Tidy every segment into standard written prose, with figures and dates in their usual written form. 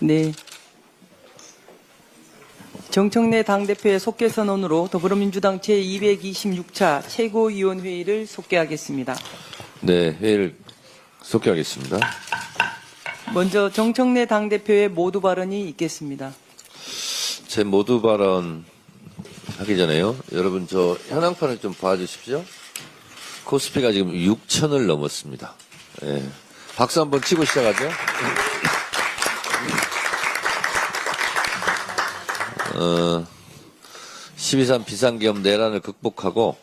네. 정청래 당대표의 속개 선언으로 더불어민주당 제226차 최고위원회의를 속개하겠습니다. 네, 회의를 속개하겠습니다. 먼저 정청래 당대표의 모두 발언이 있겠습니다. 제 모두 발언 하기 전에요. 여러분 저 현황판을 좀 봐주십시오. 코스피가 지금 6천을 넘었습니다. 예. 박수 한번 치고 시작하죠. 12.3 비상계엄 내란을 극복하고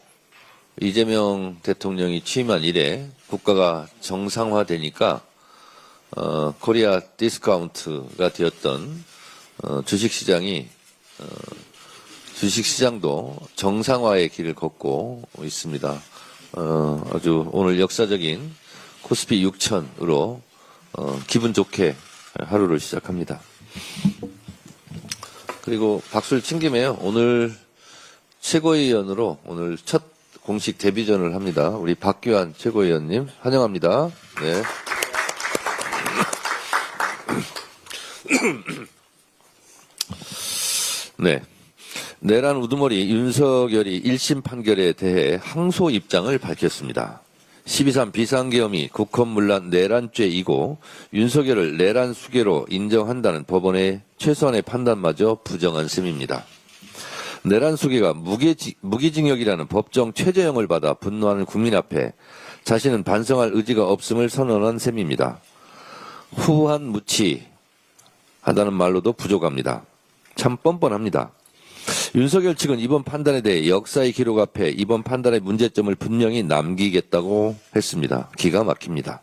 이재명 대통령이 취임한 이래 국가가 정상화되니까 코리아 디스카운트가 되었던 주식시장이 주식시장도 정상화의 길을 걷고 있습니다. 아주 오늘 역사적인 코스피 6천으로 기분 좋게 하루를 시작합니다. 그리고 박수를 친 김에요. 오늘 최고위원으로 오늘 첫 공식 데뷔전을 합니다. 우리 박규환 최고위원님 환영합니다. 네. 네. 내란 우두머리 윤석열이 1심 판결에 대해 항소 입장을 밝혔습니다. 12.3 비상계엄이 국헌문란 내란죄이고 윤석열을 내란 수괴로 인정한다는 법원의 최소한의 판단마저 부정한 셈입니다. 내란 수괴가 무기징역이라는 법정 최저형을 받아 분노하는 국민 앞에 자신은 반성할 의지가 없음을 선언한 셈입니다. 후한무치하다는 말로도 부족합니다. 참 뻔뻔합니다. 윤석열 측은 이번 판단에 대해 역사의 기록 앞에 이번 판단의 문제점을 분명히 남기겠다고 했습니다. 기가 막힙니다.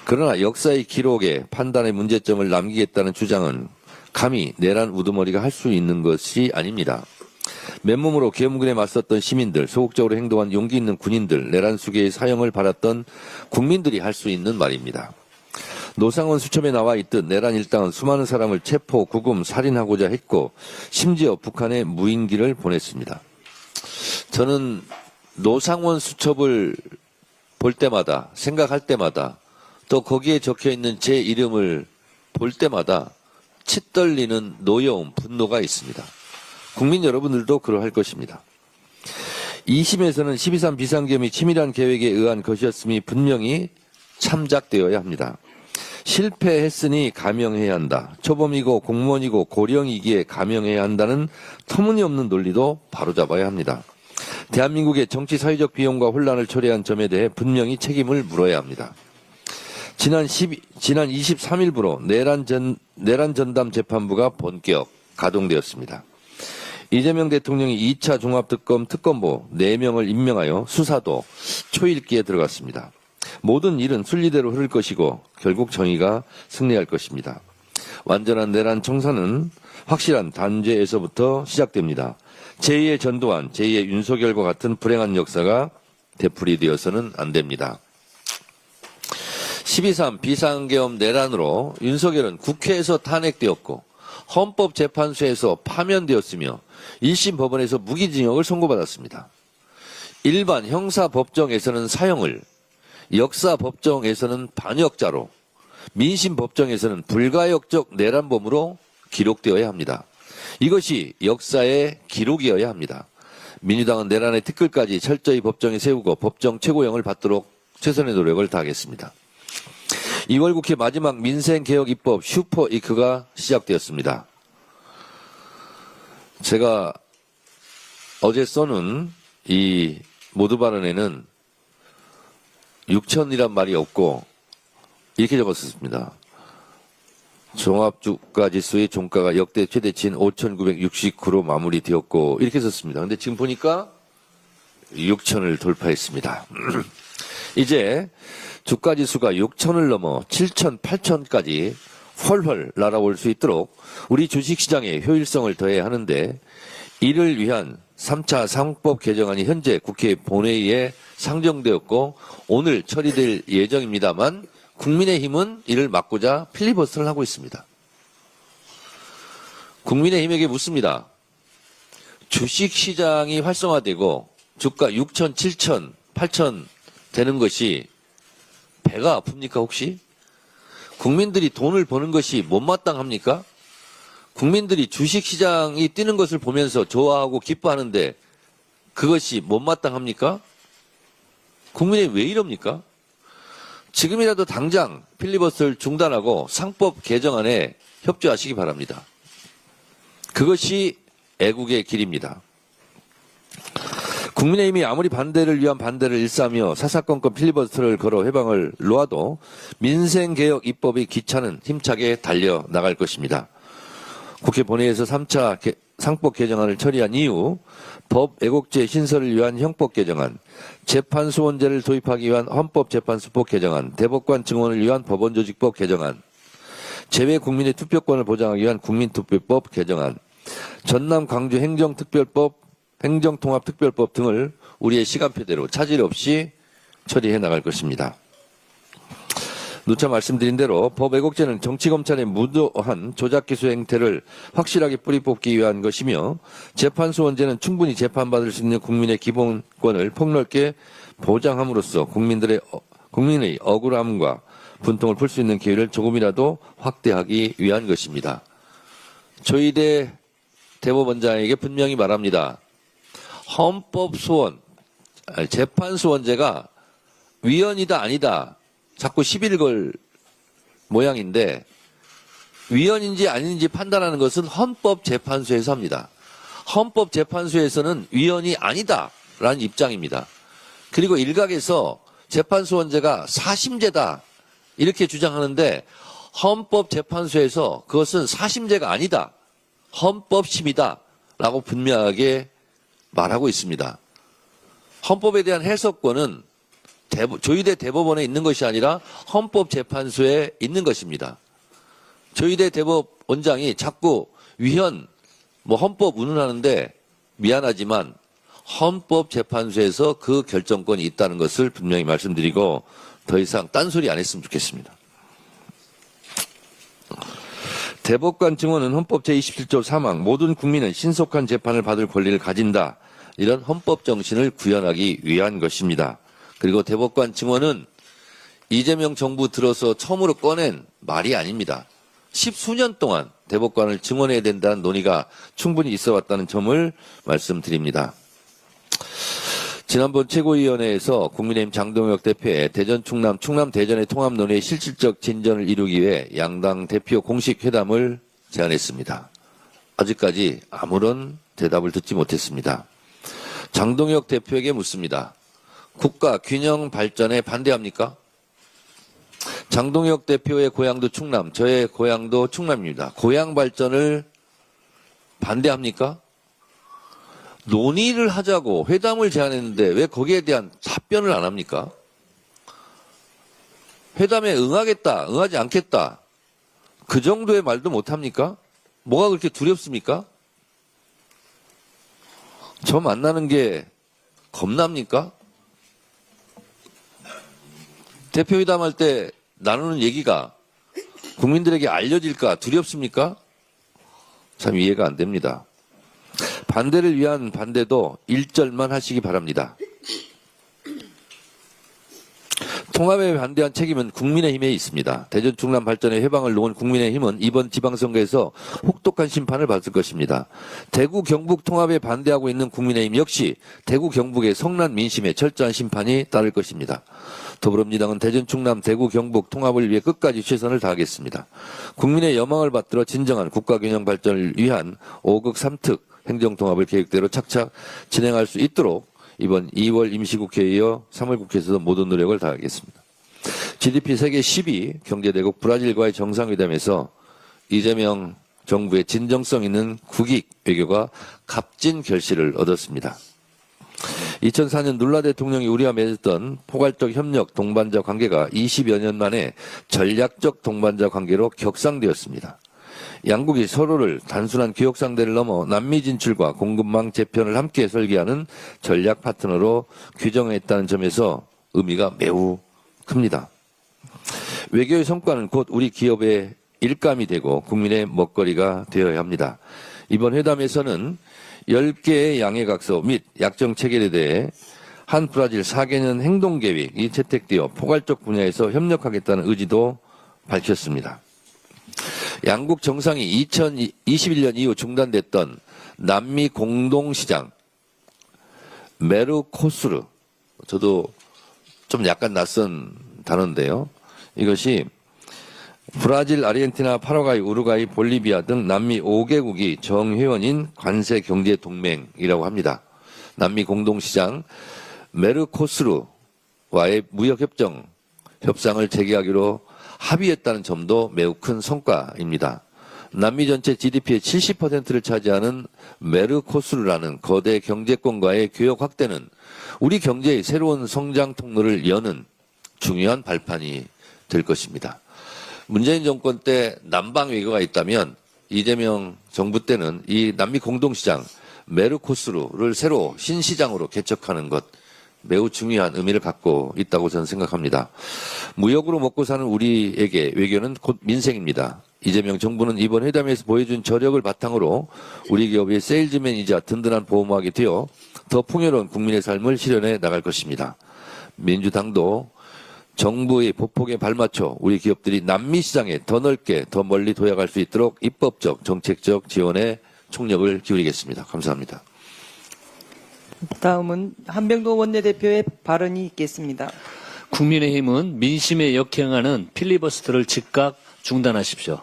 그러나 역사의 기록에 판단의 문제점을 남기겠다는 주장은 감히 내란 우두머리가 할 수 있는 것이 아닙니다. 맨몸으로 계엄군에 맞섰던 시민들, 소극적으로 행동한 용기 있는 군인들, 내란 수괴의 사형을 받았던 국민들이 할 수 있는 말입니다. 노상원 수첩에 나와 있듯 내란 일당은 수많은 사람을 체포, 구금, 살인하고자 했고 심지어 북한에 무인기를 보냈습니다. 저는 노상원 수첩을 볼 때마다 생각할 때마다 또 거기에 적혀있는 제 이름을 볼 때마다 치떨리는 노여움, 분노가 있습니다. 국민 여러분들도 그러할 것입니다. 2심에서는 12.3 비상계엄이 치밀한 계획에 의한 것이었음이 분명히 참작되어야 합니다. 실패했으니 감형해야 한다. 초범이고 공무원이고 고령이기에 감형해야 한다는 터무니없는 논리도 바로잡아야 합니다. 대한민국의 정치 사회적 비용과 혼란을 초래한 점에 대해 분명히 책임을 물어야 합니다. 지난 23일부로 내란 전담 재판부가 본격 가동되었습니다. 이재명 대통령이 2차 종합특검 특검보 4명을 임명하여 수사도 초읽기에 들어갔습니다. 모든 일은 순리대로 흐를 것이고 결국 정의가 승리할 것입니다. 완전한 내란 청산은 확실한 단죄에서부터 시작됩니다. 제2의 전두환, 제2의 윤석열과 같은 불행한 역사가 되풀이되어서는 안 됩니다. 12.3 비상계엄 내란으로 윤석열은 국회에서 탄핵되었고 헌법재판소에서 파면되었으며 1심 법원에서 무기징역을 선고받았습니다. 일반 형사법정에서는 사형을, 역사법정에서는 반역자로, 민심법정에서는 불가역적 내란범으로 기록되어야 합니다. 이것이 역사의 기록이어야 합니다. 민주당은 내란의 티끌까지 철저히 법정에 세우고 법정 최고형을 받도록 최선의 노력을 다하겠습니다. 2월 국회 마지막 민생개혁입법 슈퍼이크가 시작되었습니다. 제가 어제 써놓은 이 모두 발언에는 6천이란 말이 없고 이렇게 적었습니다. 종합주가지수의 종가가 역대 최대치인 5,969로 마무리되었고 이렇게 썼습니다. 근데 지금 보니까 6천을 돌파했습니다. 이제 주가지수가 6천을 넘어 7천, 8천까지 훨훨 날아올 수 있도록 우리 주식시장에 효율성을 더해야 하는데 이를 위한 3차 상법 개정안이 현재 국회 본회의에 상정되었고 오늘 처리될 예정입니다만 국민의힘은 이를 막고자 필리버스터를 하고 있습니다. 국민의힘에게 묻습니다. 주식시장이 활성화되고 주가 6천, 7천, 8천 되는 것이 배가 아픕니까 혹시? 국민들이 돈을 버는 것이 못마땅합니까? 국민들이 주식시장이 뛰는 것을 보면서 좋아하고 기뻐하는데 그것이 못마땅합니까? 국민이 왜 이럽니까? 지금이라도 당장 필리버스터를 중단하고 상법 개정안에 협조하시기 바랍니다. 그것이 애국의 길입니다. 국민의힘이 아무리 반대를 위한 반대를 일삼며 사사건건 필리버스터를 걸어 해방을 놓아도 민생개혁 입법이 기차는 힘차게 달려나갈 것입니다. 국회 본회의에서 3차 상법 개정안을 처리한 이후 법 왜곡죄 신설을 위한 형법 개정안, 재판소원제를 도입하기 위한 헌법재판소법 개정안, 대법관 증언을 위한 법원조직법 개정안, 재외 국민의 투표권을 보장하기 위한 국민투표법 개정안, 전남 광주 행정통합특별법 등을 우리의 시간표대로 차질 없이 처리해 나갈 것입니다. 누차 말씀드린 대로 법 왜곡죄는 정치검찰의 무도한 조작기소 행태를 확실하게 뿌리 뽑기 위한 것이며 재판소원제는 충분히 재판받을 수 있는 국민의 기본권을 폭넓게 보장함으로써 국민의 억울함과 분통을 풀 수 있는 기회를 조금이라도 확대하기 위한 것입니다. 조희대 대법원장에게 분명히 말합니다. 헌법소원, 재판소원제가 위헌이다 아니다 자꾸 시비를 걸 모양인데 위헌인지 아닌지 판단하는 것은 헌법재판소에서 합니다. 헌법재판소에서는 위헌이 아니다라는 입장입니다. 그리고 일각에서 재판소원제가 사심제다 이렇게 주장하는데 헌법재판소에서 그것은 사심제가 아니다. 헌법심이다 라고 분명하게 말하고 있습니다. 헌법에 대한 해석권은 조희대 대법원에 있는 것이 아니라 헌법재판소에 있는 것입니다. 조희대 대법원장이 자꾸 위헌, 헌법 운운하는데 미안하지만 헌법재판소에서 그 결정권이 있다는 것을 분명히 말씀드리고 더 이상 딴소리 안 했으면 좋겠습니다. 대법관 증언은 헌법 제27조 3항 모든 국민은 신속한 재판을 받을 권리를 가진다. 이런 헌법 정신을 구현하기 위한 것입니다. 그리고 대법관 증언은 이재명 정부 들어서 처음으로 꺼낸 말이 아닙니다. 10수년 동안 대법관을 증언해야 된다는 논의가 충분히 있어 왔다는 점을 말씀드립니다. 지난번 최고위원회에서 국민의힘 장동혁 대표의 대전 충남 대전의 통합 논의의 실질적 진전을 이루기 위해 양당 대표 공식 회담을 제안했습니다. 아직까지 아무런 대답을 듣지 못했습니다. 장동혁 대표에게 묻습니다. 국가 균형 발전에 반대합니까? 장동혁 대표의 고향도 충남, 저의 고향도 충남입니다. 고향 발전을 반대합니까? 논의를 하자고 회담을 제안했는데 왜 거기에 대한 답변을 안 합니까? 회담에 응하겠다, 응하지 않겠다. 그 정도의 말도 못 합니까? 뭐가 그렇게 두렵습니까? 저 만나는 게 겁납니까? 대표회담할 때 나누는 얘기가 국민들에게 알려질까 두렵습니까? 참 이해가 안 됩니다. 반대를 위한 반대도 1절만 하시기 바랍니다. 통합에 반대한 책임은 국민의힘에 있습니다. 대전 충남 발전의 해방을 놓은 국민의힘은 이번 지방선거에서 혹독한 심판을 받을 것입니다. 대구 경북 통합에 반대하고 있는 국민의힘 역시 대구 경북의 성난 민심에 철저한 심판이 따를 것입니다. 더불어민주당은 대전 충남 대구 경북 통합을 위해 끝까지 최선을 다하겠습니다. 국민의 여망을 받들어 진정한 국가균형 발전을 위한 5극 3특 행정통합을 계획대로 착착 진행할 수 있도록 이번 2월 임시국회에 이어 3월 국회에서도 모든 노력을 다하겠습니다. GDP 세계 10위 경제대국 브라질과의 정상회담에서 이재명 정부의 진정성 있는 국익 외교가 값진 결실을 얻었습니다. 2004년 눌라 대통령이 우리와 맺었던 포괄적 협력 동반자 관계가 20여 년 만에 전략적 동반자 관계로 격상되었습니다. 양국이 서로를 단순한 교역 상대를 넘어 남미 진출과 공급망 재편을 함께 설계하는 전략 파트너로 규정했다는 점에서 의미가 매우 큽니다. 외교의 성과는 곧 우리 기업의 일감이 되고 국민의 먹거리가 되어야 합니다. 이번 회담에서는 10개의 양해각서 및 약정 체결에 대해 한 브라질 4개년 행동계획이 채택되어 포괄적 분야에서 협력하겠다는 의지도 밝혔습니다. 양국 정상이 2021년 이후 중단됐던 남미 공동시장 메르코수르, 저도 좀 약간 낯선 단어인데요. 이것이 브라질, 아르헨티나, 파라과이, 우루과이, 볼리비아 등 남미 5개국이 정회원인 관세경제동맹이라고 합니다. 남미 공동시장 메르코수르와의 협상을 재개하기로 합의했다는 점도 매우 큰 성과입니다. 남미 전체 GDP의 70%를 차지하는 메르코수르라는 거대 경제권과의 교역 확대는 우리 경제의 새로운 성장 통로를 여는 중요한 발판이 될 것입니다. 문재인 정권 때 남방 외교가 있다면 이재명 정부 때는 이 남미 공동시장 메르코수르를 새로 신시장으로 개척하는 것 매우 중요한 의미를 갖고 있다고 저는 생각합니다. 무역으로 먹고 사는 우리에게 외교는 곧 민생입니다. 이재명 정부는 이번 회담에서 보여준 저력을 바탕으로 우리 기업의 세일즈맨이자 든든한 보호막이 되어 더 풍요로운 국민의 삶을 실현해 나갈 것입니다. 민주당도 정부의 보폭에 발맞춰 우리 기업들이 남미 시장에 더 넓게 더 멀리 도약할 수 있도록 입법적, 정책적 지원에 총력을 기울이겠습니다. 감사합니다. 다음은 한병도 원내대표의 발언이 있겠습니다. 국민의힘은 민심에 역행하는 필리버스터를 즉각 중단하십시오.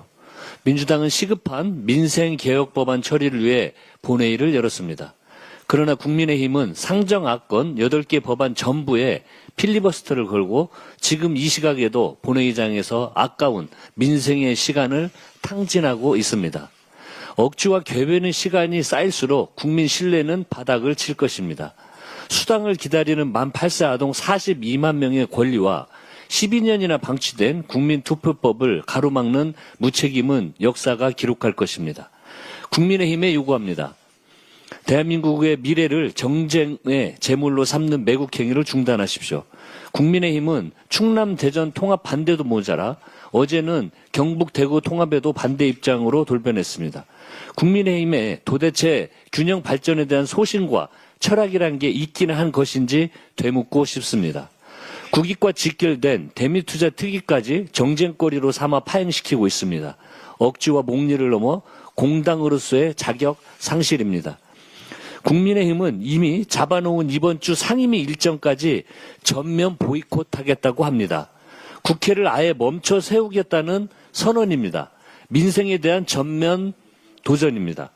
민주당은 시급한 민생개혁법안 처리를 위해 본회의를 열었습니다. 그러나 국민의힘은 상정안건 8개 법안 전부에 필리버스터를 걸고 지금 이 시각에도 본회의장에서 아까운 민생의 시간을 탕진하고 있습니다. 억지와 궤변의 시간이 쌓일수록 국민 신뢰는 바닥을 칠 것입니다. 수당을 기다리는 만 8세 아동 42만 명의 권리와 12년이나 방치된 국민투표법을 가로막는 무책임은 역사가 기록할 것입니다. 국민의힘에 요구합니다. 대한민국의 미래를 정쟁의 제물로 삼는 매국 행위를 중단하십시오. 국민의힘은 충남 대전 통합 반대도 모자라 어제는 경북 대구 통합에도 반대 입장으로 돌변했습니다. 국민의힘에 도대체 균형 발전에 대한 소신과 철학이란 게 있기는 한 것인지 되묻고 싶습니다. 국익과 직결된 대미투자 특위까지 정쟁거리로 삼아 파행시키고 있습니다. 억지와 목리를 넘어 공당으로서의 자격 상실입니다. 국민의힘은 이미 잡아놓은 이번 주 상임위 일정까지 전면 보이콧하겠다고 합니다. 국회를 아예 멈춰 세우겠다는 선언입니다. 민생에 대한 전면 도전입니다.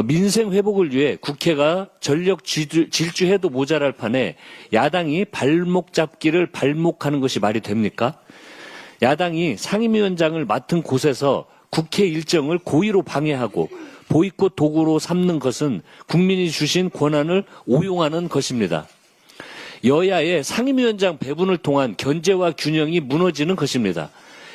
민생 회복을 위해 국회가 전력 질주해도 모자랄 판에 야당이 발목 잡기를 발목하는 것이 말이 됩니까? 야당이 상임위원장을 맡은 곳에서 국회 일정을 고의로 방해하고 보이콧 도구로 삼는 것은 국민이 주신 권한을 오용하는 것입니다. 여야의 상임위원장 배분을 통한 견제와 균형이 무너지는 것입니다.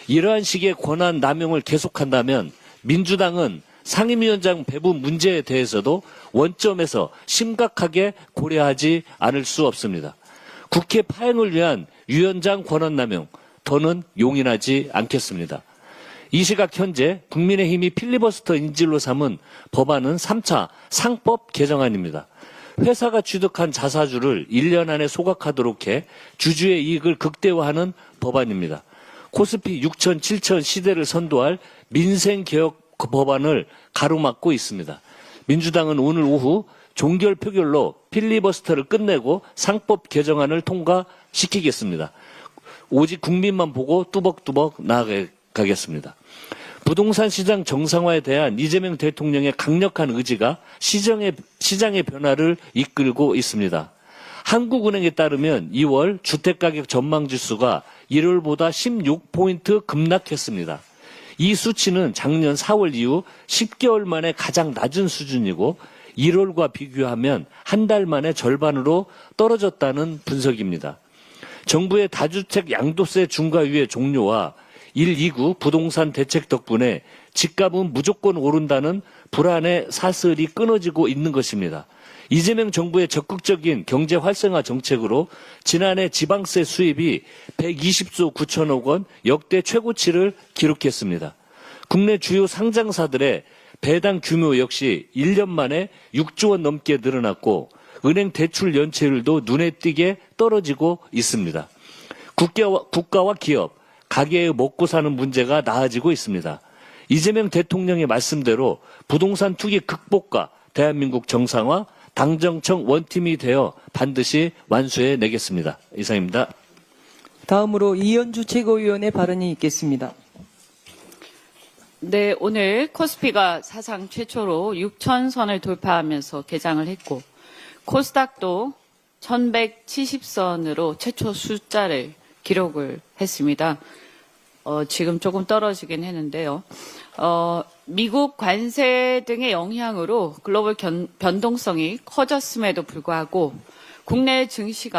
이러한 식의 권한 남용을 계속한다면 민주당은 상임위원장 배분 문제에 대해서도 원점에서 심각하게 고려하지 않을 수 없습니다. 국회 파행을 위한 위원장 권한 남용, 더는 용인하지 않겠습니다. 이 시각 현재 국민의힘이 필리버스터 인질로 삼은 법안은 3차 상법 개정안입니다. 회사가 취득한 자사주를 1년 안에 소각하도록 해 주주의 이익을 극대화하는 법안입니다. 코스피 6천, 7천 시대를 선도할 민생개혁 법안을 가로막고 있습니다. 민주당은 오늘 오후 종결 표결로 필리버스터를 끝내고 상법 개정안을 통과시키겠습니다. 오직 국민만 보고 뚜벅뚜벅 나아가겠습니다. 부동산 시장 정상화에 대한 이재명 대통령의 강력한 의지가 시장의 변화를 이끌고 있습니다. 한국은행에 따르면 2월 주택가격 전망지수가 1월보다 16포인트 급락했습니다. 이 수치는 작년 4월 이후 10개월 만에 가장 낮은 수준이고 1월과 비교하면 한 달 만에 절반으로 떨어졌다는 분석입니다. 정부의 다주택 양도세 중과유예 종료와 1, 2구 부동산 대책 덕분에 집값은 무조건 오른다는 불안의 사슬이 끊어지고 있는 것입니다. 이재명 정부의 적극적인 경제 활성화 정책으로 지난해 지방세 수입이 120조 9천억 원 역대 최고치를 기록했습니다. 국내 주요 상장사들의 배당 규모 역시 1년 만에 6조 원 넘게 늘어났고 은행 대출 연체율도 눈에 띄게 떨어지고 있습니다. 국가와 기업, 가게의 먹고 사는 문제가 나아지고 있습니다. 이재명 대통령의 말씀대로 부동산 투기 극복과 대한민국 정상화, 당정청 원팀이 되어 반드시 완수해 내겠습니다. 이상입니다. 다음으로 이현주 최고위원의 발언이 있겠습니다. 네, 오늘 코스피가 사상 최초로 6,000선을 돌파하면서 개장을 했고, 코스닥도 1,170선으로 최초 숫자를 기록을 했습니다. 지금 조금 떨어지긴 했는데요. 미국 관세 등의 영향으로 글로벌 변동성이 커졌음에도 불구하고 국내 증시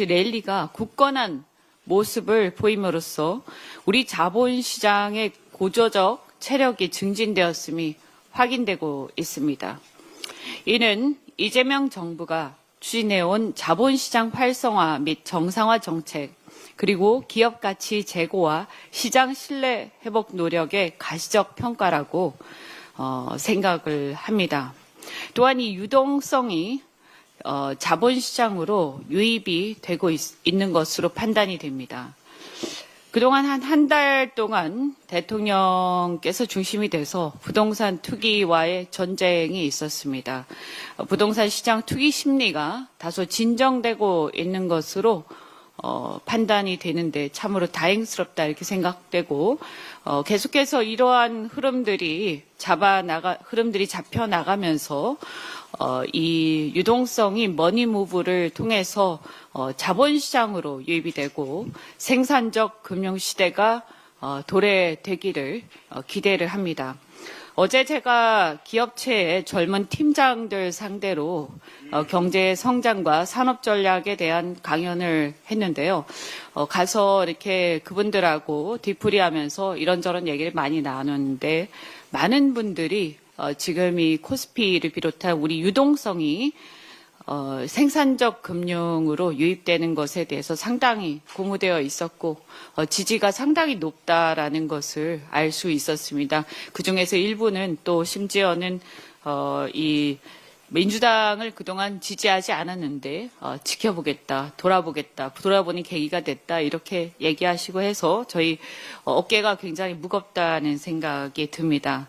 랠리가 굳건한 모습을 보임으로써 우리 자본시장의 고조적 체력이 증진되었음이 확인되고 있습니다. 이는 이재명 정부가 추진해온 자본시장 활성화 및 정상화 정책, 그리고 기업 가치 제고와 시장 신뢰 회복 노력의 가시적 평가라고 생각을 합니다. 또한 이 유동성이 자본시장으로 유입이 되고 있는 것으로 판단이 됩니다. 그동안 한 달 동안 대통령께서 중심이 돼서 부동산 투기와의 전쟁이 있었습니다. 부동산 시장 투기 심리가 다소 진정되고 있는 것으로 판단이 되는데 참으로 다행스럽다 이렇게 생각되고 계속해서 이러한 흐름들이 잡혀 나가면서 이 유동성이 머니무브를 통해서 자본시장으로 유입이 되고 생산적 금융시대가 도래되기를 기대를 합니다. 어제 제가 기업체의 젊은 팀장들 상대로 경제 성장과 산업 전략에 대한 강연을 했는데요. 가서 이렇게 그분들하고 뒤풀이하면서 이런저런 얘기를 많이 나눴는데 많은 분들이 지금 이 코스피를 비롯한 우리 유동성이 생산적 금융으로 유입되는 것에 대해서 상당히 고무되어 있었고 지지가 상당히 높다라는 것을 알 수 있었습니다. 그중에서 일부는 또 심지어는 이 민주당을 그동안 지지하지 않았는데 지켜보겠다, 돌아보는 계기가 됐다 이렇게 얘기하시고 해서 저희 어깨가 굉장히 무겁다는 생각이 듭니다.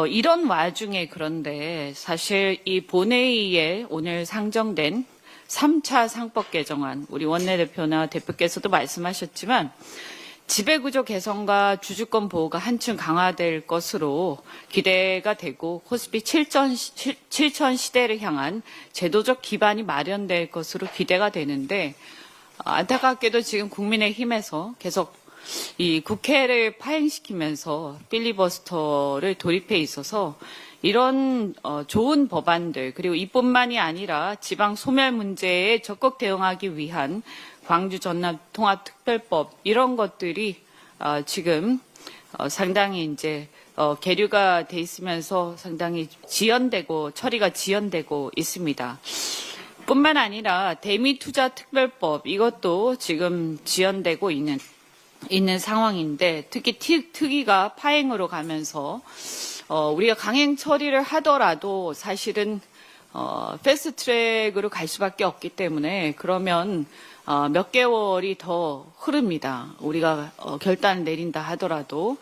이런 와중에 그런데 사실 이 본회의에 오늘 상정된 3차 상법 개정안, 우리 원내대표나 대표께서도 말씀하셨지만 지배구조 개선과 주주권 보호가 한층 강화될 것으로 기대가 되고 코스피 7천 시대를 향한 제도적 기반이 마련될 것으로 기대가 되는데 안타깝게도 지금 국민의힘에서 계속 이 국회를 파행시키면서 필리버스터를 돌입해 있어서 이런 좋은 법안들 그리고 이뿐만이 아니라 지방 소멸 문제에 적극 대응하기 위한 광주 전남 통합특별법 이런 것들이 지금 상당히 이제 계류가 돼 있으면서 상당히 처리가 지연되고 있습니다. 뿐만 아니라 대미투자특별법 이것도 지금 지연되고 있는 상황인데 특히 특위가 파행으로 가면서 우리가 강행 처리를 하더라도 사실은 패스트트랙으로 갈 수밖에 없기 때문에 그러면 몇 개월이 더 흐릅니다. 우리가 결단을 내린다 하더라도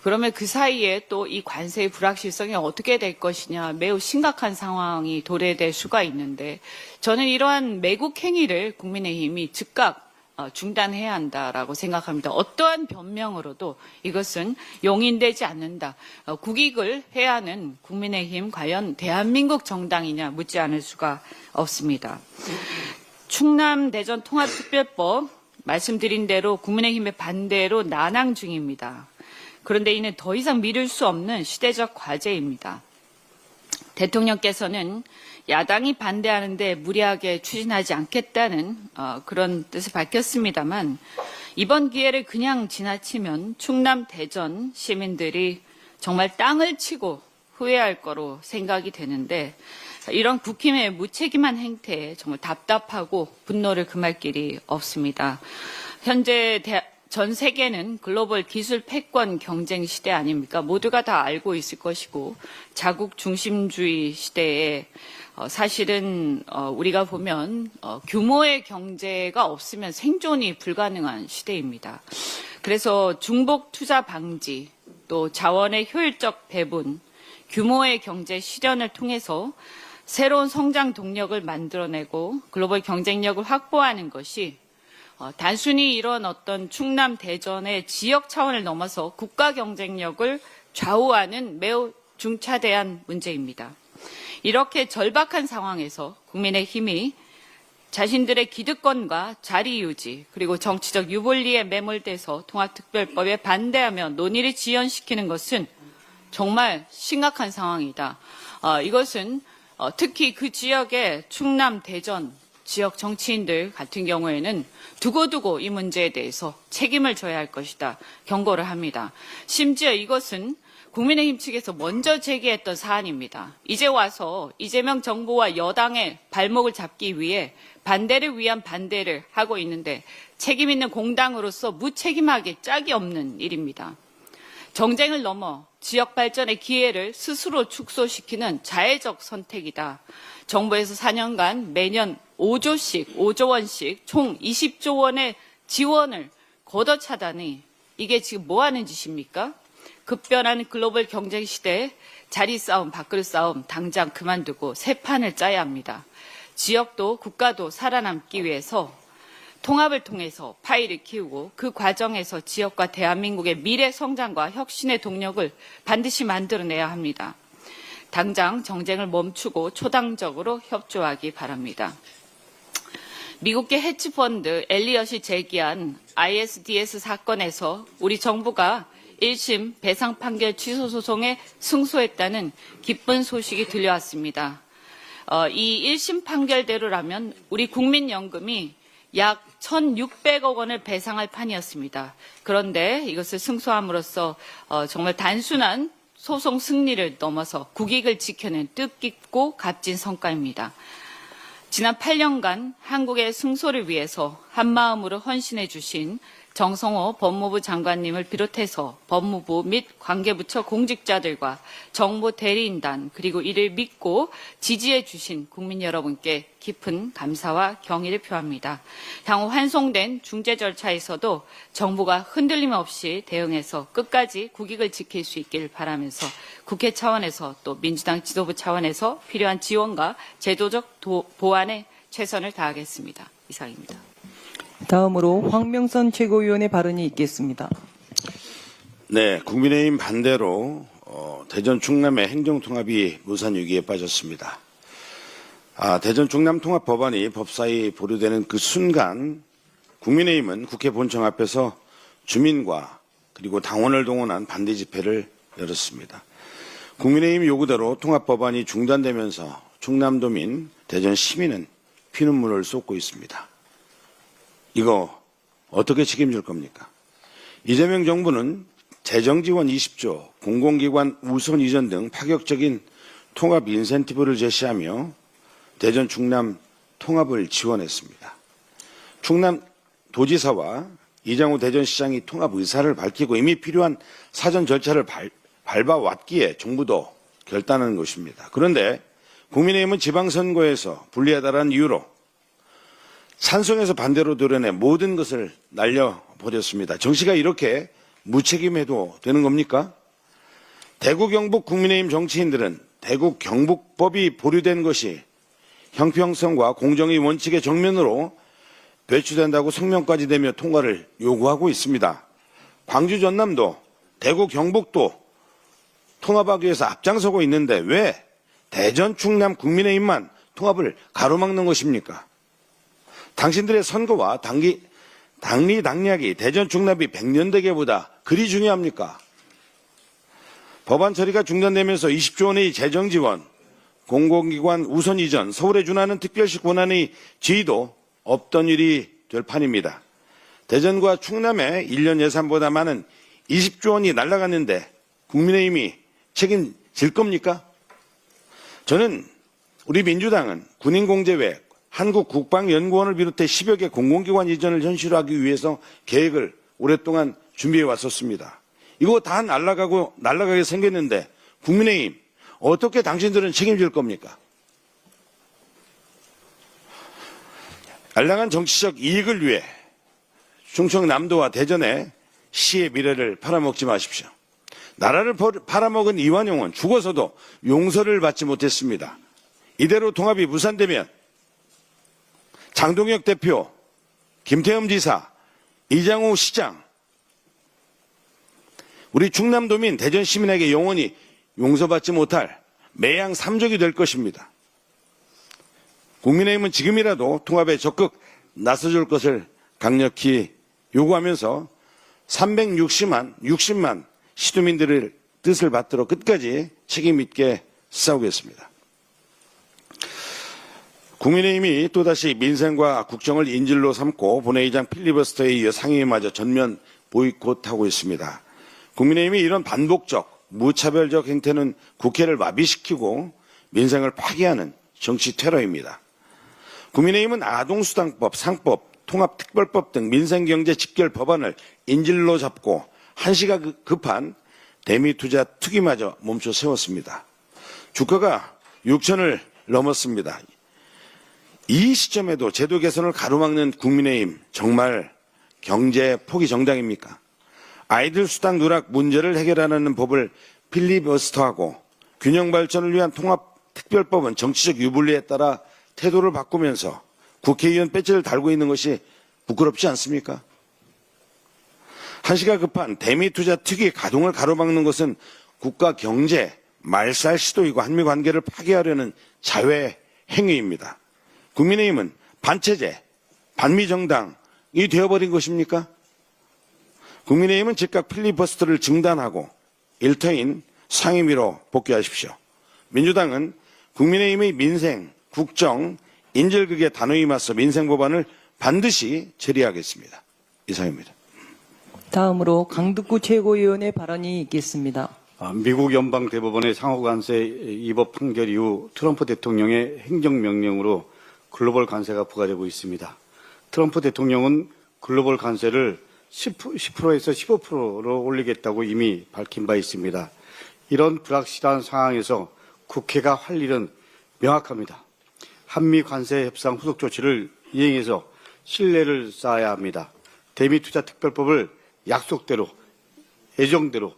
그러면 그 사이에 또 이 관세의 불확실성이 어떻게 될 것이냐 매우 심각한 상황이 도래될 수가 있는데 저는 이러한 매국 행위를 국민의힘이 즉각 중단해야 한다라고 생각합니다. 어떠한 변명으로도 이것은 용인되지 않는다. 국익을 해야 하는 국민의힘 과연 대한민국 정당이냐 묻지 않을 수가 없습니다. 충남 대전 통합특별법 말씀드린 대로 국민의힘의 반대로 난항 중입니다. 그런데 이는 더 이상 미룰 수 없는 시대적 과제입니다. 대통령께서는 야당이 반대하는데 무리하게 추진하지 않겠다는 그런 뜻을 밝혔습니다만 이번 기회를 그냥 지나치면 충남 대전 시민들이 정말 땅을 치고 후회할 거로 생각이 되는데 이런 국힘의 무책임한 행태에 정말 답답하고 분노를 금할 길이 없습니다. 현재 전 세계는 글로벌 기술 패권 경쟁 시대 아닙니까? 모두가 다 알고 있을 것이고 자국 중심주의 시대에 사실은 우리가 보면 규모의 경제가 없으면 생존이 불가능한 시대입니다. 그래서 중복 투자 방지, 또 자원의 효율적 배분, 규모의 경제 실현을 통해서 새로운 성장 동력을 만들어내고 글로벌 경쟁력을 확보하는 것이 단순히 이런 어떤 충남 대전의 지역 차원을 넘어서 국가 경쟁력을 좌우하는 매우 중차대한 문제입니다. 이렇게 절박한 상황에서 국민의힘이 자신들의 기득권과 자리 유지 그리고 정치적 유불리에 매몰돼서 통합특별법에 반대하며 논의를 지연시키는 것은 정말 심각한 상황이다. 이것은 특히 그 지역의 충남 대전 지역 정치인들 같은 경우에는 두고두고 이 문제에 대해서 책임을 져야 할 것이다 경고를 합니다. 심지어 이것은 국민의힘 측에서 먼저 제기했던 사안입니다. 이제 와서 이재명 정부와 여당의 발목을 잡기 위해 반대를 위한 반대를 하고 있는데 책임 있는 공당으로서 무책임하게 짝이 없는 일입니다. 정쟁을 넘어 지역 발전의 기회를 스스로 축소시키는 자해적 선택이다. 정부에서 4년간 매년 5조 원씩 총 20조 원의 지원을 걷어차다니 이게 지금 뭐 하는 짓입니까? 급변하는 글로벌 경쟁 시대에 자리 싸움, 밥그릇 싸움 당장 그만두고 새 판을 짜야 합니다. 지역도 국가도 살아남기 위해서 통합을 통해서 파이를 키우고 그 과정에서 지역과 대한민국의 미래 성장과 혁신의 동력을 반드시 만들어내야 합니다. 당장 정쟁을 멈추고 초당적으로 협조하기 바랍니다. 미국계 헤지펀드 엘리엇이 제기한 ISDS 사건에서 우리 정부가 1심 배상 판결 취소 소송에 승소했다는 기쁜 소식이 들려왔습니다. 이 1심 판결대로라면 우리 국민연금이 약 1,600억 원을 배상할 판이었습니다. 그런데 이것을 승소함으로써 정말 단순한 소송 승리를 넘어서 국익을 지켜낸 뜻깊고 값진 성과입니다. 지난 8년간 한국의 승소를 위해서 한마음으로 헌신해 주신 정성호 법무부 장관님을 비롯해서 법무부 및 관계부처 공직자들과 정보 대리인단 그리고 이를 믿고 지지해 주신 국민 여러분께 깊은 감사와 경의를 표합니다. 향후 환송된 중재 절차에서도 정부가 흔들림 없이 대응해서 끝까지 국익을 지킬 수 있길 바라면서 국회 차원에서 또 민주당 지도부 차원에서 필요한 지원과 제도적 보완에 최선을 다하겠습니다. 이상입니다. 다음으로 황명선 최고위원의 발언이 있겠습니다. 네, 국민의힘 반대로 대전 충남의 행정통합이 무산위기에 빠졌습니다. 대전 충남 통합 법안이 법사위 보류되는 그 순간 국민의힘은 국회 본청 앞에서 주민과 그리고 당원을 동원한 반대 집회를 열었습니다. 국민의힘 요구대로 통합 법안이 중단되면서 충남도민, 대전 시민은 피눈물을 쏟고 있습니다. 이거 어떻게 책임질 겁니까? 이재명 정부는 재정지원 20조, 공공기관 우선 이전 등 파격적인 통합 인센티브를 제시하며 대전 충남 통합을 지원했습니다. 충남 도지사와 이장우 대전시장이 통합 의사를 밝히고 이미 필요한 사전 절차를 밟아왔기에 정부도 결단한 것입니다. 그런데 국민의힘은 지방선거에서 불리하다는 이유로 찬성해서 반대로 도려내 모든 것을 날려버렸습니다. 정치가 이렇게 무책임해도 되는 겁니까? 대구 경북 국민의힘 정치인들은 대구 경북법이 보류된 것이 형평성과 공정의 원칙의 정면으로 배치된다고 성명까지 내며 통과를 요구하고 있습니다. 광주 전남도 대구 경북도 통합하기 위해서 앞장서고 있는데 왜 대전 충남 국민의힘만 통합을 가로막는 것입니까? 당신들의 선거와 당리당략이 대전 충남이 100년대계보다 그리 중요합니까? 법안 처리가 중단되면서 20조 원의 재정 지원, 공공기관 우선 이전, 서울에 준하는 특별시 권한의 지위도 없던 일이 될 판입니다. 대전과 충남의 1년 예산보다 많은 20조 원이 날아갔는데 국민의힘이 책임질 겁니까? 저는 우리 민주당은 군인공제외 한국국방연구원을 비롯해 10여 개 공공기관 이전을 현실화하기 위해서 계획을 오랫동안 준비해 왔었습니다. 이거 다 날아가게 생겼는데 국민의힘 어떻게 당신들은 책임질 겁니까? 알량한 정치적 이익을 위해 충청남도와 대전의 시의 미래를 팔아먹지 마십시오. 나라를 팔아먹은 이완용은 죽어서도 용서를 받지 못했습니다. 이대로 통합이 무산되면 장동혁 대표, 김태흠 지사, 이장우 시장, 우리 충남도민 대전 시민에게 영원히 용서받지 못할 매양 삼족이 될 것입니다. 국민의힘은 지금이라도 통합에 적극 나서줄 것을 강력히 요구하면서 360만 시도민들의 뜻을 받들어 끝까지 책임 있게 싸우겠습니다. 국민의힘이 또다시 민생과 국정을 인질로 삼고 본회의장 필리버스터에 이어 상임위마저 전면 보이콧하고 있습니다. 국민의힘이 이런 반복적, 무차별적 행태는 국회를 마비시키고 민생을 파괴하는 정치 테러입니다. 국민의힘은 아동수당법, 상법, 통합특별법 등 민생경제 직결 법안을 인질로 잡고 한시가 급한 대미투자 투기마저 멈춰 세웠습니다. 주가가 6천을 넘었습니다. 이 시점에도 제도 개선을 가로막는 국민의힘 정말 경제 포기 정당입니까? 아이들 수당 누락 문제를 해결하는 법을 필리버스터하고 균형 발전을 위한 통합특별법은 정치적 유불리에 따라 태도를 바꾸면서 국회의원 배지를 달고 있는 것이 부끄럽지 않습니까? 한시가 급한 대미투자 특위 가동을 가로막는 것은 국가 경제 말살 시도이고 한미 관계를 파괴하려는 자회 행위입니다. 국민의힘은 반체제, 반미정당이 되어버린 것입니까? 국민의힘은 즉각 필리버스터를 중단하고 일터인 상임위로 복귀하십시오. 민주당은 국민의힘의 민생, 국정, 인질극에 단호히 맞서 민생법안을 반드시 처리하겠습니다. 이상입니다. 다음으로 강득구 최고위원의 발언이 있겠습니다. 미국 연방대법원의 상호관세 위법 판결 이후 트럼프 대통령의 행정명령으로 글로벌 관세가 부과되고 있습니다. 트럼프 대통령은 글로벌 관세를 10%에서 15%로 올리겠다고 이미 밝힌 바 있습니다. 이런 불확실한 상황에서 국회가 할 일은 명확합니다. 한미 관세 협상 후속 조치를 이행해서 신뢰를 쌓아야 합니다. 대미투자특별법을 약속대로, 예정대로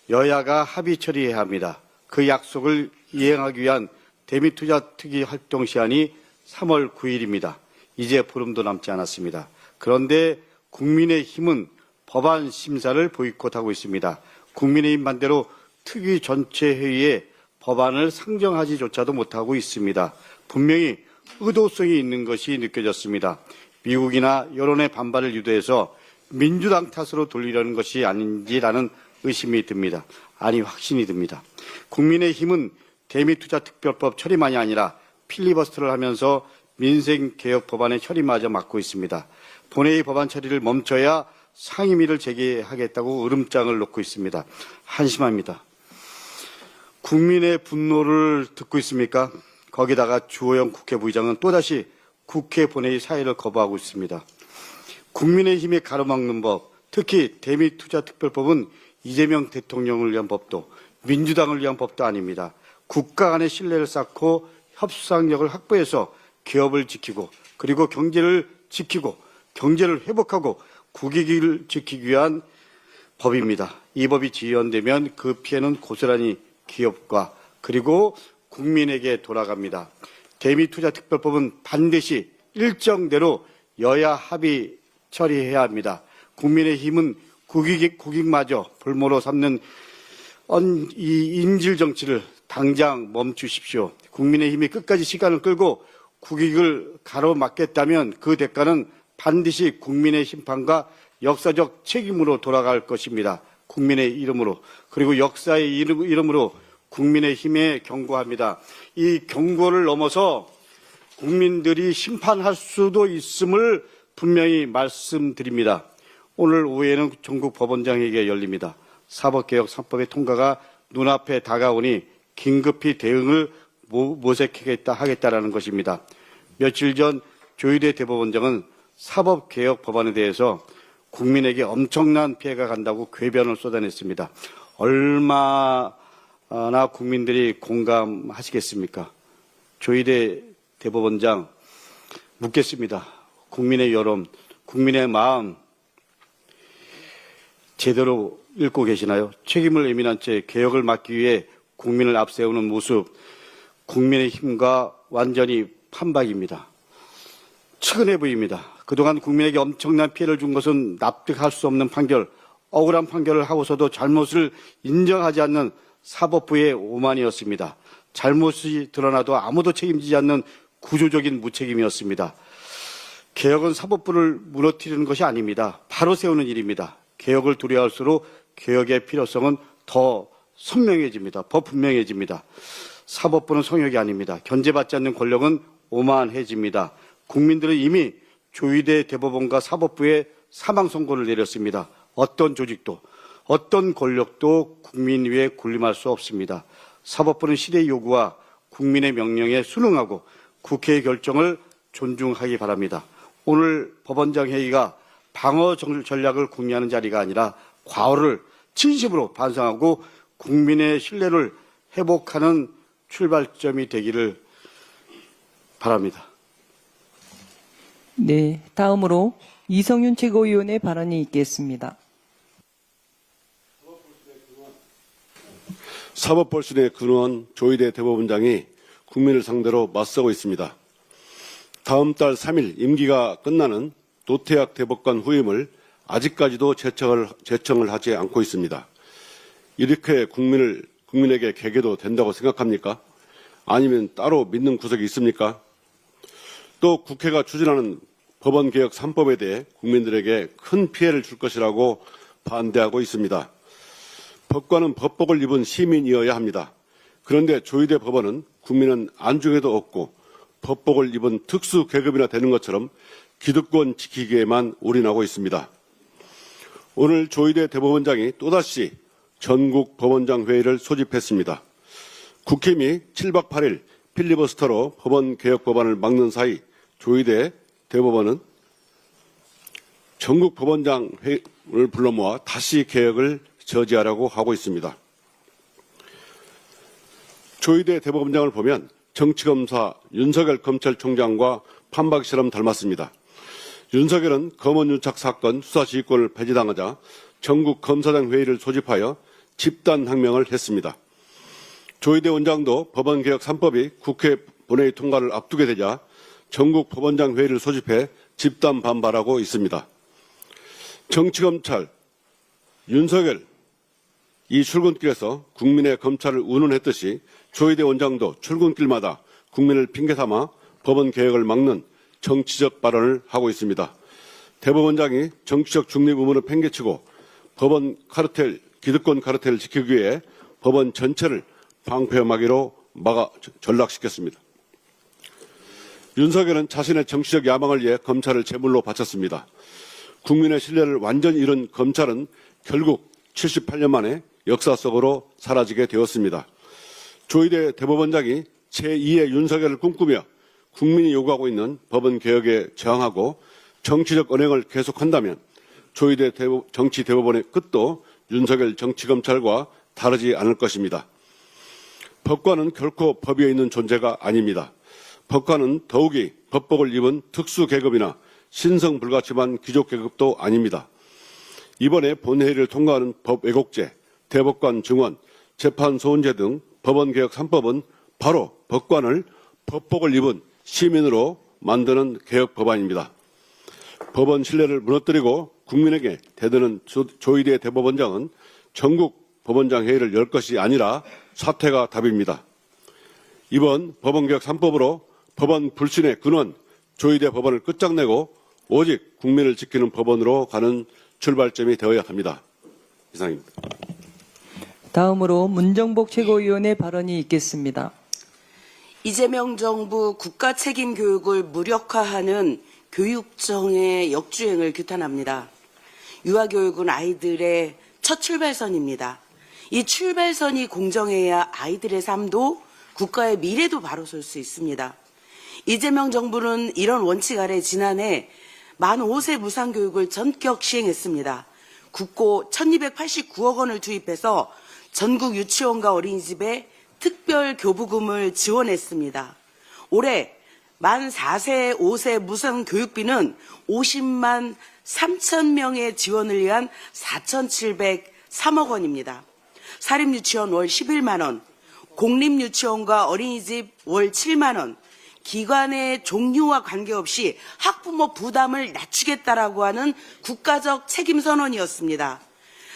여야가 합의 처리해야 합니다. 그 약속을 이행하기 위한 대미투자특위 활동 시한이 3월 9일입니다. 이제 보름도 남지 않았습니다. 그런데 국민의힘은 법안 심사를 보이콧하고 있습니다. 국민의힘 반대로 특위 전체 회의에 법안을 상정하지조차도 못하고 있습니다. 분명히 의도성이 있는 것이 느껴졌습니다. 미국이나 여론의 반발을 유도해서 민주당 탓으로 돌리려는 것이 아닌지라는 의심이 듭니다. 아니 확신이 듭니다. 국민의힘은 대미투자특별법 처리만이 아니라 필리버스터를 하면서 민생개혁 법안의 처리마저 막고 있습니다. 본회의 법안 처리를 멈춰야 상임위를 재개하겠다고 으름장을 놓고 있습니다. 한심합니다. 국민의 분노를 듣고 있습니까? 거기다가 주호영 국회 부의장은 또다시 국회 본회의 사의를 거부하고 있습니다. 국민의힘이 가로막는 법, 특히 대미투자특별법은 이재명 대통령을 위한 법도 민주당을 위한 법도 아닙니다. 국가 간의 신뢰를 쌓고 협상력을 확보해서 기업을 지키고 그리고 경제를 지키고 경제를 회복하고 국익을 지키기 위한 법입니다. 이 법이 지연되면 그 피해는 고스란히 기업과 그리고 국민에게 돌아갑니다. 대미투자특별법은 반드시 일정대로 여야 합의 처리해야 합니다. 국민의힘은 국익마저 볼모로 삼는 이 인질 정치를 당장 멈추십시오. 국민의힘이 끝까지 시간을 끌고 국익을 가로막겠다면 그 대가는 반드시 국민의 심판과 역사적 책임으로 돌아갈 것입니다. 국민의 이름으로 그리고 역사의 이름으로 국민의힘에 경고합니다. 이 경고를 넘어서 국민들이 심판할 수도 있음을 분명히 말씀드립니다. 오늘 오후에는 전국 법원장회의가 열립니다. 사법개혁 3법의 통과가 눈앞에 다가오니 긴급히 대응을 모색하겠다는 것입니다. 며칠 전 조희대 대법원장은 사법개혁 법안에 대해서 국민에게 엄청난 피해가 간다고 궤변을 쏟아냈습니다. 얼마나 국민들이 공감하시겠습니까? 조희대 대법원장 묻겠습니다. 국민의 여론, 국민의 마음 제대로 읽고 계시나요? 책임을 예민한 채 개혁을 막기 위해 국민을 앞세우는 모습, 국민의힘과 완전히 판박입니다. 측은해 보입니다. 그동안 국민에게 엄청난 피해를 준 것은 납득할 수 없는 판결, 억울한 판결을 하고서도 잘못을 인정하지 않는 사법부의 오만이었습니다. 잘못이 드러나도 아무도 책임지지 않는 구조적인 무책임이었습니다. 개혁은 사법부를 무너뜨리는 것이 아닙니다. 바로 세우는 일입니다. 개혁을 두려워할수록 개혁의 필요성은 더 선명해집니다. 더 분명해집니다. 사법부는 성역이 아닙니다. 견제받지 않는 권력은 오만해집니다. 국민들은 이미 조희대 대법원과 사법부에 사망 선고를 내렸습니다. 어떤 조직도, 어떤 권력도 국민 위에 군림할 수 없습니다. 사법부는 시대의 요구와 국민의 명령에 순응하고 국회의 결정을 존중하기 바랍니다. 오늘 법원장 회의가 방어 전략을 궁리하는 자리가 아니라 과오를 진심으로 반성하고 국민의 신뢰를 회복하는 출발점이 되기를 바랍니다. 네, 다음으로 이성윤 최고위원의 발언이 있겠습니다. 사법벌순의 근원 조희대 대법원장이 국민을 상대로 맞서고 있습니다. 다음 달 3일 임기가 끝나는 노태학 대법관 후임을 아직까지도 제청을 하지 않고 있습니다. 이렇게 국민에게 개개도 된다고 생각합니까? 아니면 따로 믿는 구석이 있습니까? 또 국회가 추진하는 법원개혁 3법에 대해 국민들에게 큰 피해를 줄 것이라고 반대하고 있습니다. 법관은 법복을 입은 시민이어야 합니다. 그런데 조희대 법원은 국민은 안중에도 없고 법복을 입은 특수 계급이나 되는 것처럼 기득권 지키기에만 올인하고 있습니다. 오늘 조희대 대법원장이 또다시 전국 법원장 회의를 소집했습니다. 국힘이 7박 8일 필리버스터로 법원 개혁 법안을 막는 사이 조희대 대법원은 전국 법원장 회의를 불러 모아 다시 개혁을 저지하려고 하고 있습니다. 조희대 대법원장을 보면 정치검사 윤석열 검찰총장과 판박이처럼 닮았습니다. 윤석열은 검언유착 사건 수사 지휘권을 폐지당하자 전국 검사장 회의를 소집하여 집단항명을 했습니다. 조희대 원장도 법원개혁 3법이 국회 본회의 통과를 앞두게 되자 전국 법원장 회의를 소집해 집단 반발하고 있습니다. 정치검찰 윤석열 이 출근길에서 국민의 검찰을 운운했듯이 조희대 원장도 출근길마다 국민을 핑계삼아 법원 개혁을 막는 정치적 발언을 하고 있습니다. 대법원장이 정치적 중립 의무를 팽개치고 법원 카르텔, 기득권 카르텔을 지키기 위해 법원 전체를 방패막이로 막아 전락시켰습니다. 윤석열은 자신의 정치적 야망을 위해 검찰을 제물로 바쳤습니다. 국민의 신뢰를 완전히 잃은 검찰은 결국 78년 만에 역사 속으로 사라지게 되었습니다. 조희대 대법원장이 제2의 윤석열을 꿈꾸며 국민이 요구하고 있는 법원 개혁에 저항하고 정치적 언행을 계속한다면 조희대 정치 대법원의 끝도 윤석열 정치검찰과 다르지 않을 것입니다. 법관은 결코 법 위에 있는 존재가 아닙니다. 법관은 더욱이 법복을 입은 특수계급이나 신성불가침한 귀족계급도 아닙니다. 이번에 본회의를 통과하는 법 왜곡죄, 대법관 증언, 재판 소원제 등 법원개혁 3법은 바로 법관을 법복을 입은 시민으로 만드는 개혁 법안입니다. 법원 신뢰를 무너뜨리고 국민에게 대드는 조희대 대법원장은 전국 법원장 회의를 열 것이 아니라 사퇴가 답입니다. 이번 법원개혁 3법으로 법원 불신의 근원 조희대 법원을 끝장내고 오직 국민을 지키는 법원으로 가는 출발점이 되어야 합니다. 이상입니다. 다음으로 문정복 최고위원의 발언이 있겠습니다. 이재명 정부 국가 책임 교육을 무력화하는 교육정의 역주행을 규탄합니다. 유아교육은 아이들의 첫 출발선입니다. 이 출발선이 공정해야 아이들의 삶도 국가의 미래도 바로 설 수 있습니다. 이재명 정부는 이런 원칙 아래 지난해 만 5세 무상교육을 전격 시행했습니다. 국고 1289억 원을 투입해서 전국 유치원과 어린이집에 특별 교부금을 지원했습니다. 올해 만 4세, 5세 무상교육비는 50만 3천 명의 지원을 위한 4,703억 원입니다. 사립유치원 월 11만 원, 공립유치원과 어린이집 월 7만 원, 기관의 종류와 관계없이 학부모 부담을 낮추겠다라고 하는 국가적 책임 선언이었습니다.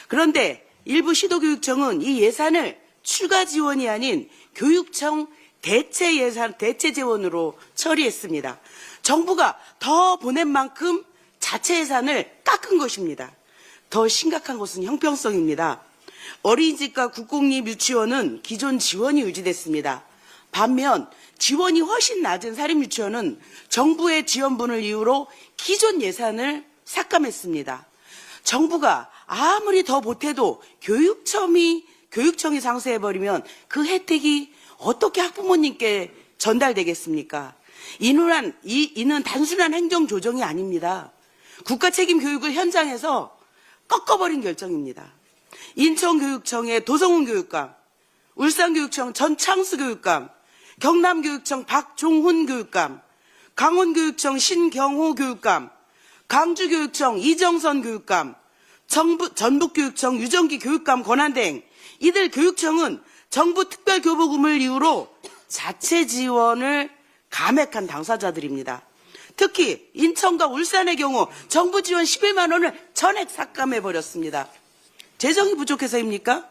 그런데 일부 시도교육청은 이 예산을 추가 지원이 아닌 교육청 대체 예산, 대체 재원으로 처리했습니다. 정부가 더 보낸 만큼 자체 예산을 깎은 것입니다. 더 심각한 것은 형평성입니다. 어린이집과 국공립 유치원은 기존 지원이 유지됐습니다. 반면 지원이 훨씬 낮은 사립유치원은 정부의 지원분을 이유로 기존 예산을 삭감했습니다. 정부가 아무리 더 보태도 교육청이 상쇄해버리면 그 혜택이 어떻게 학부모님께 전달되겠습니까? 이는 단순한 행정조정이 아닙니다. 국가책임 교육을 현장에서 꺾어버린 결정입니다. 인천교육청의 도성훈 교육감, 울산교육청 전창수 교육감, 경남교육청 박종훈 교육감, 강원교육청 신경호 교육감, 강주교육청 이정선 교육감, 전북교육청 유정기 교육감 권한대행, 이들 교육청은 정부 특별교부금을 이유로 자체 지원을 감액한 당사자들입니다. 특히 인천과 울산의 경우 정부 지원 11만 원을 전액 삭감해버렸습니다. 재정이 부족해서입니까?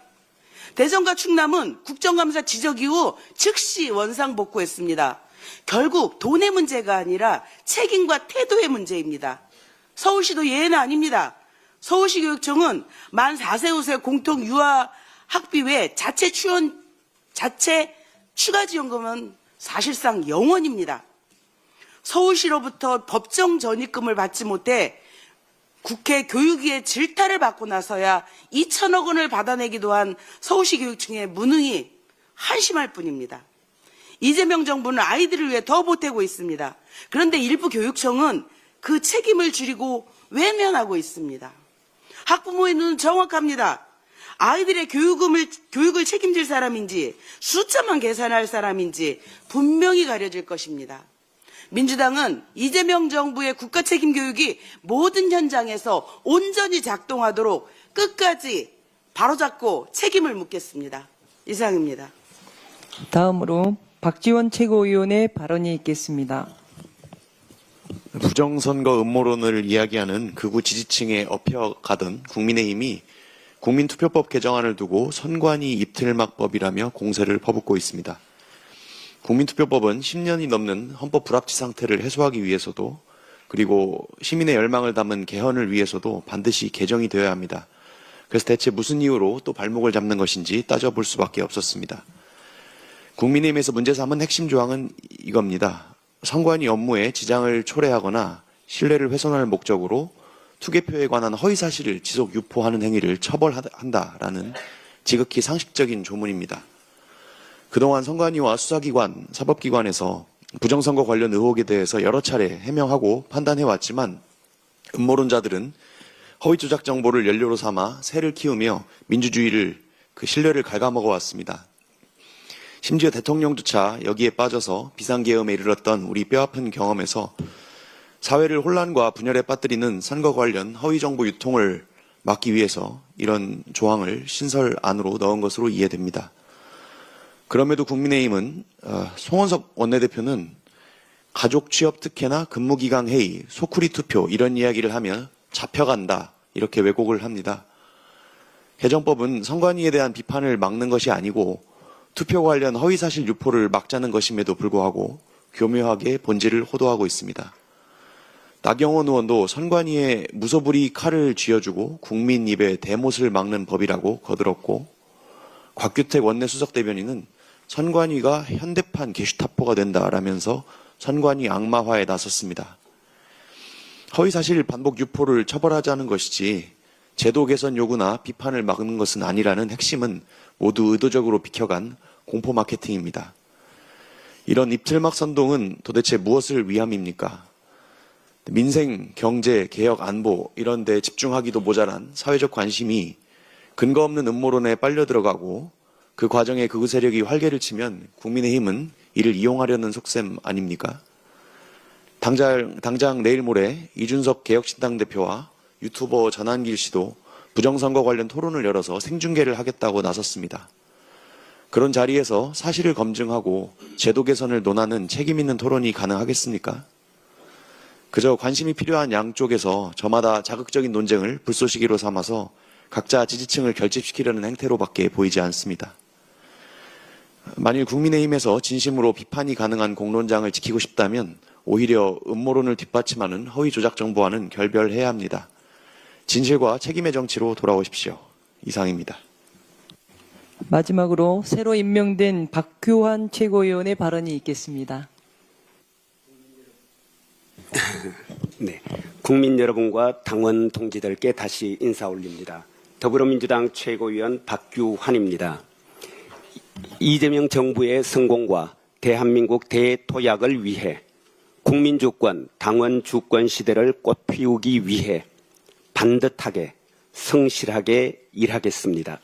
대전과 충남은 국정감사 지적 이후 즉시 원상복구했습니다. 결국 돈의 문제가 아니라 책임과 태도의 문제입니다. 서울시도 예외는 아닙니다. 서울시 교육청은 만 4세 5세 공통 유아 학비 외 자체 추가 지원금은 사실상 0원입니다. 서울시로부터 법정 전입금을 받지 못해 국회 교육위의 질타를 받고 나서야 2천억 원을 받아내기도 한 서울시 교육청의 무능이 한심할 뿐입니다. 이재명 정부는 아이들을 위해 더 보태고 있습니다. 그런데 일부 교육청은 그 책임을 줄이고 외면하고 있습니다. 학부모의 눈은 정확합니다. 아이들의 교육을 책임질 사람인지 숫자만 계산할 사람인지 분명히 가려질 것입니다. 민주당은 이재명 정부의 국가책임 교육이 모든 현장에서 온전히 작동하도록 끝까지 바로잡고 책임을 묻겠습니다. 이상입니다. 다음으로 박지원 최고위원의 발언이 있겠습니다. 부정선거 음모론을 이야기하는 극우 지지층에 업혀가던 국민의힘이 국민투표법 개정안을 두고 선관위 입틀막법이라며 공세를 퍼붓고 있습니다. 국민투표법은 10년이 넘는 헌법 불합치 상태를 해소하기 위해서도 그리고 시민의 열망을 담은 개헌을 위해서도 반드시 개정이 되어야 합니다. 그래서 대체 무슨 이유로 또 발목을 잡는 것인지 따져볼 수밖에 없었습니다. 국민의힘에서 문제 삼은 핵심 조항은 이겁니다. 선관위 업무에 지장을 초래하거나 신뢰를 훼손할 목적으로 투개표에 관한 허위사실을 지속 유포하는 행위를 처벌한다라는 지극히 상식적인 조문입니다. 그동안 선관위와 수사기관, 사법기관에서 부정선거 관련 의혹에 대해서 여러 차례 해명하고 판단해왔지만 음모론자들은 허위조작 정보를 연료로 삼아 새를 키우며 민주주의를 그 신뢰를 갉아먹어왔습니다. 심지어 대통령조차 여기에 빠져서 비상계엄에 이르렀던 우리 뼈아픈 경험에서 사회를 혼란과 분열에 빠뜨리는 선거 관련 허위정보 유통을 막기 위해서 이런 조항을 신설 안으로 넣은 것으로 이해됩니다. 그럼에도 국민의힘은 송원석 원내대표는 가족 취업 특혜나 근무기간 회의, 소쿠리 투표 이런 이야기를 하며 잡혀간다 이렇게 왜곡을 합니다. 개정법은 선관위에 대한 비판을 막는 것이 아니고 투표 관련 허위사실 유포를 막자는 것임에도 불구하고 교묘하게 본질을 호도하고 있습니다. 나경원 의원도 선관위에 무소불위 칼을 쥐어주고 국민 입에 대못을 막는 법이라고 거들었고 곽규택 원내수석 대변인은 선관위가 현대판 게슈타포가 된다라면서 선관위 악마화에 나섰습니다. 허위사실 반복 유포를 처벌하자는 것이지 제도 개선 요구나 비판을 막는 것은 아니라는 핵심은 모두 의도적으로 비켜간 공포 마케팅입니다. 이런 입틀막 선동은 도대체 무엇을 위함입니까? 민생, 경제, 개혁, 안보 이런 데 집중하기도 모자란 사회적 관심이 근거 없는 음모론에 빨려 들어가고 그 과정에 극우 세력이 활개를 치면 국민의힘은 이를 이용하려는 속셈 아닙니까? 당장 내일 모레 이준석 개혁신당 대표와 유튜버 전한길 씨도 부정선거 관련 토론을 열어서 생중계를 하겠다고 나섰습니다. 그런 자리에서 사실을 검증하고 제도 개선을 논하는 책임 있는 토론이 가능하겠습니까? 그저 관심이 필요한 양쪽에서 저마다 자극적인 논쟁을 불쏘시개로 삼아서 각자 지지층을 결집시키려는 행태로밖에 보이지 않습니다. 만일 국민의힘에서 진심으로 비판이 가능한 공론장을 지키고 싶다면 오히려 음모론을 뒷받침하는 허위 조작 정보와는 결별해야 합니다. 진실과 책임의 정치로 돌아오십시오. 이상입니다. 마지막으로 새로 임명된 박규환 최고위원의 발언이 있겠습니다. 네, 국민 여러분과 당원 동지들께 다시 인사 올립니다. 더불어민주당 최고위원 박규환입니다. 이재명 정부의 성공과 대한민국 대토약을 위해 국민주권, 당원 주권 시대를 꽃피우기 위해 반듯하게 성실하게 일하겠습니다.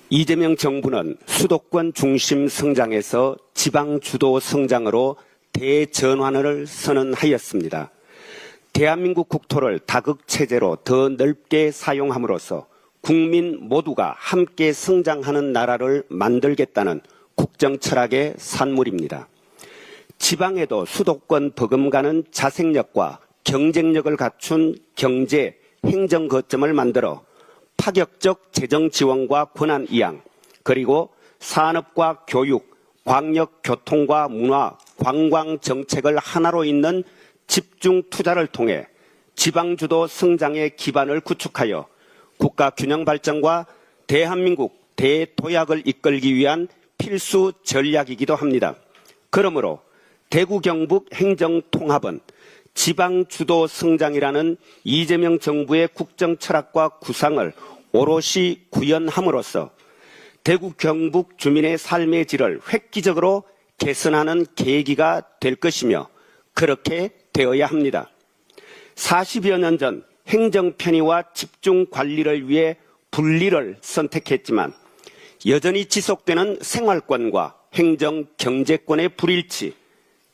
이재명 정부는 수도권 중심 성장에서 지방 주도 성장으로 대전환을 선언하였습니다. 대한민국 국토를 다극체제로 더 넓게 사용함으로써 국민 모두가 함께 성장하는 나라를 만들겠다는 국정 철학의 산물입니다. 지방에도 수도권 버금가는 자생력과 경쟁력을 갖춘 경제, 행정 거점을 만들어 파격적 재정 지원과 권한 이양, 그리고 산업과 교육, 광역 교통과 문화, 관광 정책을 하나로 잇는 집중 투자를 통해 지방주도 성장의 기반을 구축하여 국가 균형 발전과 대한민국 대도약을 이끌기 위한 필수 전략이기도 합니다. 그러므로 대구 경북 행정통합은 지방주도 성장이라는 이재명 정부의 국정 철학과 구상을 오롯이 구현함으로써 대구 경북 주민의 삶의 질을 획기적으로 개선하는 계기가 될 것이며 그렇게 되어야 합니다. 40여 년 전 행정 편의와 집중 관리를 위해 분리를 선택했지만 여전히 지속되는 생활권과 행정 경제권의 불일치,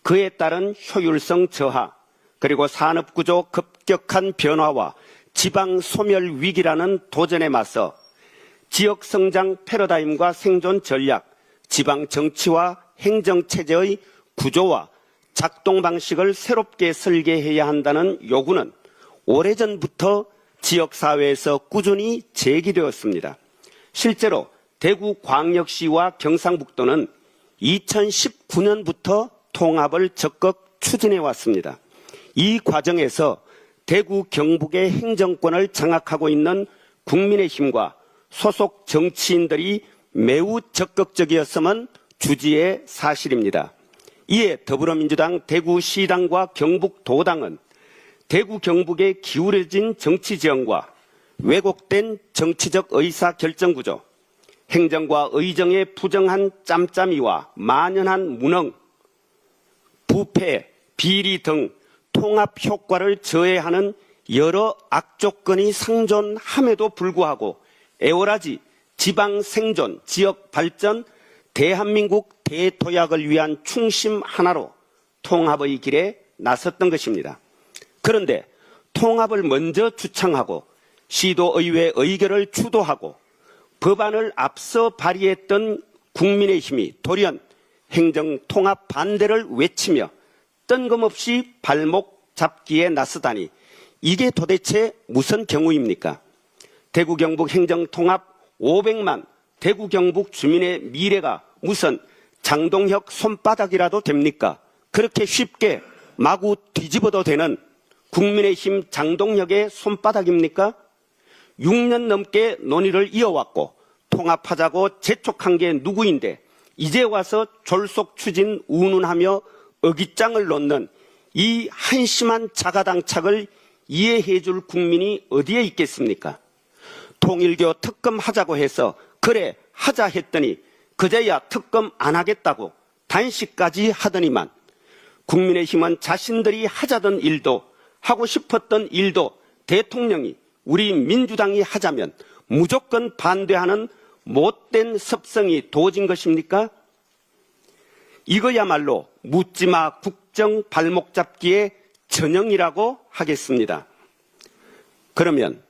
그에 따른 효율성 저하, 그리고 산업구조 급격한 변화와 지방 소멸 위기라는 도전에 맞서 지역 성장 패러다임과 생존 전략, 지방 정치와 행정 체제의 구조와 작동 방식을 새롭게 설계해야 한다는 요구는 오래전부터 지역사회에서 꾸준히 제기되었습니다. 실제로 대구광역시와 경상북도는 2019년부터 통합을 적극 추진해 왔습니다. 이 과정에서 대구 경북의 행정권을 장악하고 있는 국민의힘과 소속 정치인들이 매우 적극적이었음은 주지의 사실입니다. 이에 더불어민주당 대구시당과 경북도당은 대구 경북의 기울어진 정치 지형과 왜곡된 정치적 의사결정구조, 행정과 의정의 부정한 짬짬이와 만연한 무능, 부패, 비리 등 통합 효과를 저해하는 여러 악조건이 상존함에도 불구하고 애월하지 지방 생존, 지역 발전, 대한민국 대토약을 위한 충심 하나로 통합의 길에 나섰던 것입니다. 그런데 통합을 먼저 주창하고 시도의회 의결을 주도하고 법안을 앞서 발의했던 국민의힘이 돌연 행정통합 반대를 외치며 뜬금없이 발목 잡기에 나서다니 이게 도대체 무슨 경우입니까? 대구 경북 행정통합 500만 대구 경북 주민의 미래가 무슨 장동혁 손바닥이라도 됩니까? 그렇게 쉽게 마구 뒤집어도 되는 국민의힘 장동혁의 손바닥입니까? 6년 넘게 논의를 이어왔고 통합하자고 재촉한 게 누구인데 이제 와서 졸속 추진 운운하며 어깃장을 놓는 이 한심한 자가당착을 이해해 줄 국민이 어디에 있겠습니까? 통일교 특검 하자고 해서 그래 하자 했더니 그제야 특검 안 하겠다고 단식까지 하더니만 국민의힘은 자신들이 하자던 일도 하고 싶었던 일도 대통령이 우리 민주당이 하자면 무조건 반대하는 못된 습성이 도진 것입니까? 이거야말로 묻지마 국정 발목 잡기의 전형이라고 하겠습니다. 그러면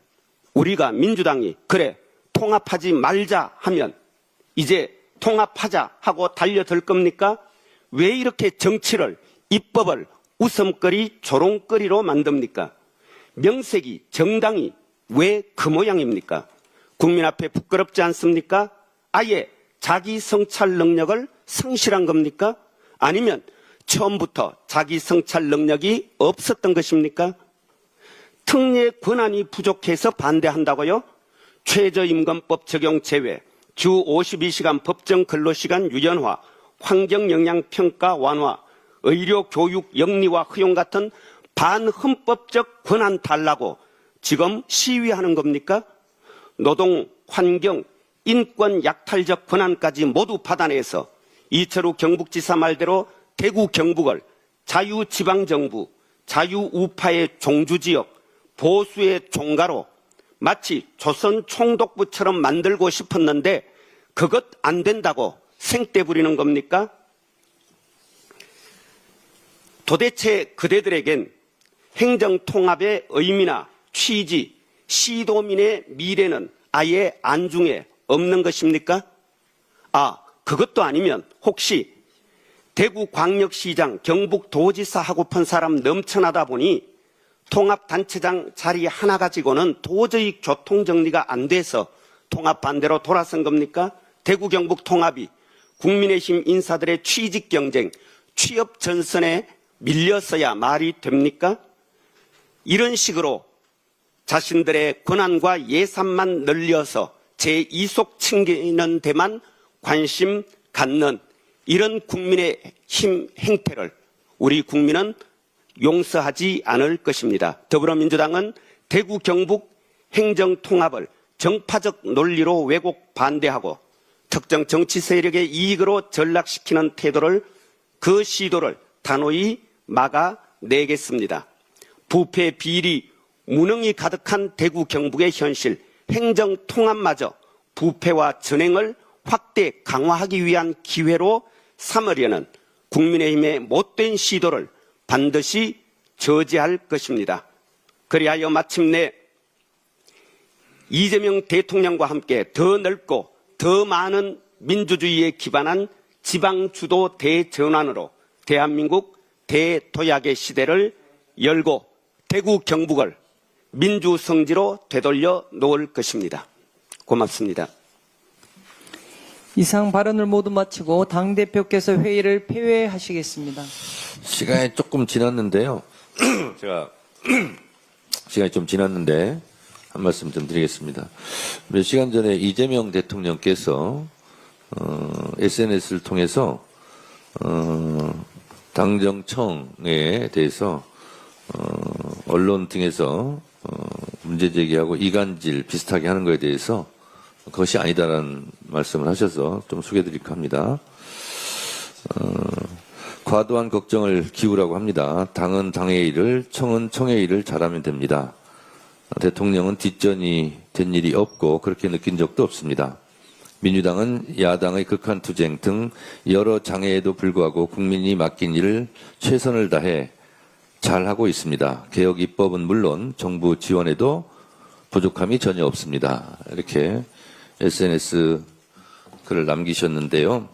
우리가 민주당이 그래 통합하지 말자 하면 이제 통합하자 하고 달려들 겁니까? 왜 이렇게 정치를 입법을 웃음거리 조롱거리로 만듭니까? 명색이 정당이 왜 그 모양입니까? 국민 앞에 부끄럽지 않습니까? 아예 자기 성찰 능력을 상실한 겁니까? 아니면 처음부터 자기 성찰 능력이 없었던 것입니까? 특례 권한이 부족해서 반대한다고요? 최저임금법 적용 제외, 주 52시간 법정 근로시간 유연화, 환경영향평가 완화, 의료교육 영리화 허용 같은 반헌법적 권한 달라고 지금 시위하는 겁니까? 노동, 환경, 인권 약탈적 권한까지 모두 받아내서 이철우 경북지사 말대로 대구 경북을 자유지방정부, 자유우파의 종주지역, 보수의 종가로 마치 조선 총독부처럼 만들고 싶었는데 그것 안 된다고 생떼 부리는 겁니까? 도대체 그대들에겐 행정통합의 의미나 취지, 시도민의 미래는 아예 안중에 없는 것입니까? 아, 그것도 아니면 혹시 대구광역시장, 경북도지사 하고픈 사람 넘쳐나다 보니 통합단체장 자리 하나 가지고는 도저히 교통정리가 안 돼서 통합 반대로 돌아선 겁니까? 대구 경북 통합이 국민의힘 인사들의 취직 경쟁, 취업 전선에 밀려서야 말이 됩니까? 이런 식으로 자신들의 권한과 예산만 늘려서 제2속 챙기는 데만 관심 갖는 이런 국민의힘 행태를 우리 국민은 용서하지 않을 것입니다. 더불어민주당은 대구 경북 행정통합을 정파적 논리로 왜곡 반대하고 특정 정치 세력의 이익으로 전락시키는 태도를 그 시도를 단호히 막아내겠습니다. 부패, 비리, 무능이 가득한 대구 경북의 현실, 행정통합마저 부패와 전횡을 확대 강화하기 위한 기회로 삼으려는 국민의힘의 못된 시도를 반드시 저지할 것입니다. 그리하여 마침내 이재명 대통령과 함께 더 넓고 더 많은 민주주의에 기반한 지방주도 대전환으로 대한민국 대도약의 시대를 열고 대구 경북을 민주성지로 되돌려 놓을 것입니다. 고맙습니다. 이상 발언을 모두 마치고 당대표께서 회의를 폐회하시겠습니다. 시간이 조금 지났는데요. 제가 시간이 좀 지났는데 한 말씀 좀 드리겠습니다. 몇 시간 전에 이재명 대통령께서 SNS를 통해서 당정청에 대해서 언론 등에서 문제 제기하고 이간질 비슷하게 하는 것에 대해서 그것이 아니다라는 말씀을 하셔서 좀 소개드릴까 합니다. 과도한 걱정을 기우라고 합니다. 당은 당의 일을, 청은 청의 일을 잘하면 됩니다. 대통령은 뒷전이 된 일이 없고 그렇게 느낀 적도 없습니다. 민주당은 야당의 극한 투쟁 등 여러 장애에도 불구하고 국민이 맡긴 일을 최선을 다해 잘하고 있습니다. 개혁 입법은 물론 정부 지원에도 부족함이 전혀 없습니다. 이렇게 SNS 글을 남기셨는데요.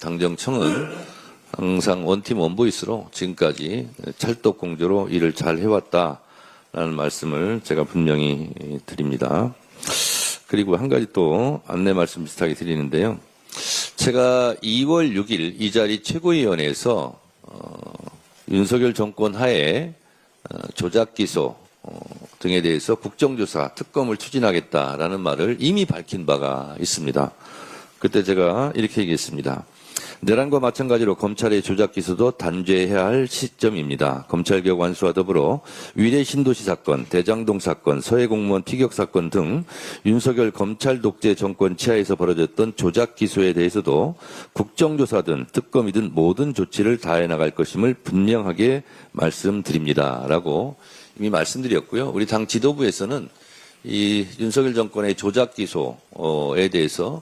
당정청은 항상 원팀 원보이스로 지금까지 찰떡공조로 일을 잘 해왔다라는 말씀을 제가 분명히 드립니다. 그리고 한 가지 또 안내 말씀 비슷하게 드리는데요. 제가 2월 6일 이 자리 최고위원회에서 윤석열 정권 하에 조작 기소 등에 대해서 국정조사 특검을 추진하겠다라는 말을 이미 밝힌 바가 있습니다. 그때 제가 이렇게 얘기했습니다. 내란과 마찬가지로 검찰의 조작 기소도 단죄해야 할 시점입니다. 검찰개혁 완수와 더불어 위례 신도시 사건, 대장동 사건, 서해 공무원 피격 사건 등 윤석열 검찰 독재 정권 치하에서 벌어졌던 조작 기소에 대해서도 국정조사든 특검이든 모든 조치를 다해 나갈 것임을 분명하게 말씀드립니다라고 이미 말씀드렸고요. 우리 당 지도부에서는 이 윤석열 정권의 조작 기소에 대해서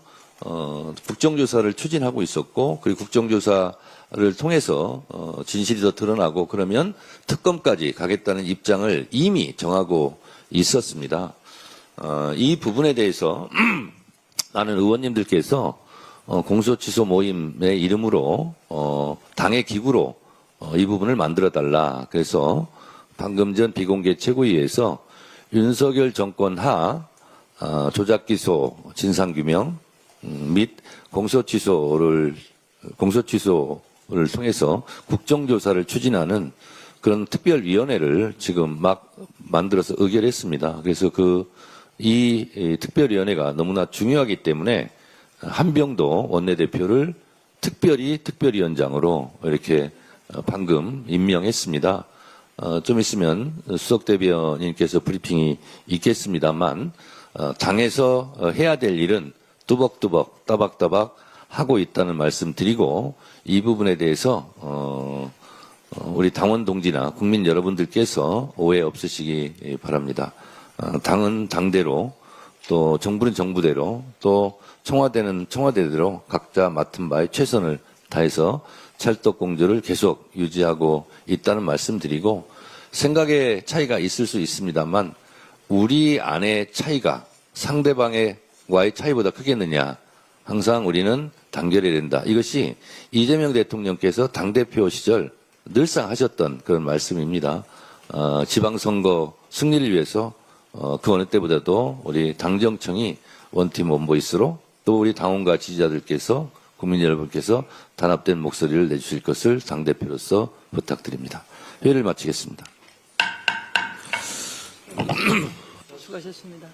국정조사를 추진하고 있었고, 그리고 국정조사를 통해서 진실이 더 드러나고 그러면 특검까지 가겠다는 입장을 이미 정하고 있었습니다. 이 부분에 대해서 많은 의원님들께서 공소취소 모임의 이름으로 당의 기구로 이 부분을 만들어달라. 그래서 방금 전 비공개 최고위에서 윤석열 정권 하 조작기소 진상규명 및 공소취소를 통해서 국정조사를 추진하는 그런 특별위원회를 지금 막 만들어서 의결했습니다. 그래서 이 특별위원회가 너무나 중요하기 때문에 한병도 원내대표를 특별위원장으로 이렇게 방금 임명했습니다. 좀 있으면 수석 대변인께서 브리핑이 있겠습니다만, 당에서 해야 될 일은 뚜벅뚜벅 따박따박 하고 있다는 말씀 드리고, 이 부분에 대해서 우리 당원 동지나 국민 여러분들께서 오해 없으시기 바랍니다. 당은 당대로, 또 정부는 정부대로, 또 청와대는 청와대대로 각자 맡은 바에 최선을 다해서 찰떡공조를 계속 유지하고 있다는 말씀 드리고, 생각의 차이가 있을 수 있습니다만 우리 안의 차이가 상대방과의 차이보다 크겠느냐. 항상 우리는 단결해야 된다. 이것이 이재명 대통령께서 당대표 시절 늘상 하셨던 그런 말씀입니다. 지방선거 승리를 위해서 그 어느 때보다도 우리 당정청이 원팀 원보이스로, 또 우리 당원과 지지자들께서, 국민 여러분께서 단합된 목소리를 내주실 것을 당대표로서 부탁드립니다. 회의를 마치겠습니다. 수고하셨습니다.